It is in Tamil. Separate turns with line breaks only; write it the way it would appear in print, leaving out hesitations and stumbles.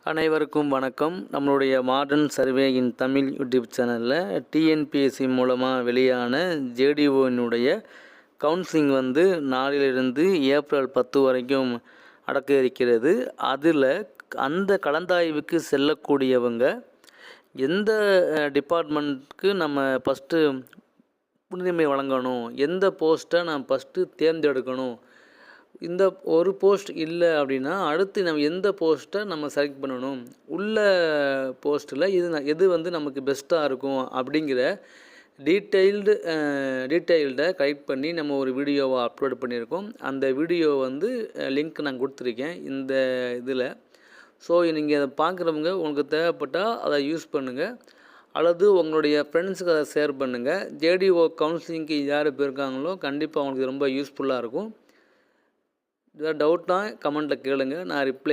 அனைவருக்கும் வணக்கம். நம்மளுடைய மாடர்ன் சர்வே இன் தமிழ் யூடியூப் சேனலில் டிஎன்பிஎஸ்சி மூலமாக வெளியான ஜேடிஓனுடைய கவுன்சிலிங் வந்து நாளிலிருந்து ஏப்ரல் 10 வரைக்கும் நடக்க இருக்கிறது. அதில் அந்த கலந்தாய்வுக்கு செல்லக்கூடியவங்க எந்த டிபார்ட்மெண்ட்டுக்கு நம்ம ஃபஸ்ட்டு முன்னுரிமை வழங்கணும், எந்த போஸ்ட்டை நான் ஃபஸ்ட்டு தேர்ந்தெடுக்கணும், இந்த ஒரு போஸ்ட் இல்லை அப்படின்னா அடுத்து நம்ம எந்த போஸ்ட்டை நம்ம செலக்ட் பண்ணணும், உள்ள போஸ்ட்டில் எது வந்து நமக்கு பெஸ்ட்டாக இருக்கும் அப்படிங்கிற டீட்டெயில்டை கலெக்ட் பண்ணி நம்ம ஒரு வீடியோவை அப்லோட் பண்ணியிருக்கோம். அந்த வீடியோ வந்து லிங்க் நான் கொடுத்துருக்கேன் இந்த இதில். ஸோ நீங்கள் அதை பார்க்குறவங்க உங்களுக்கு தேவைப்பட்டால் அதை யூஸ் பண்ணுங்கள், அல்லது உங்களுடைய ஃப்ரெண்ட்ஸுக்கு அதை ஷேர் பண்ணுங்கள். ஜேடிஓ கவுன்சிலிங்க்கு யார் போயிருக்காங்களோ கண்டிப்பாக அவங்களுக்கு ரொம்ப யூஸ்ஃபுல்லாக இருக்கும். ஏதாவது டவுட்னா கமெண்ட்டில் கேளுங்க, நான் ரிப்ளை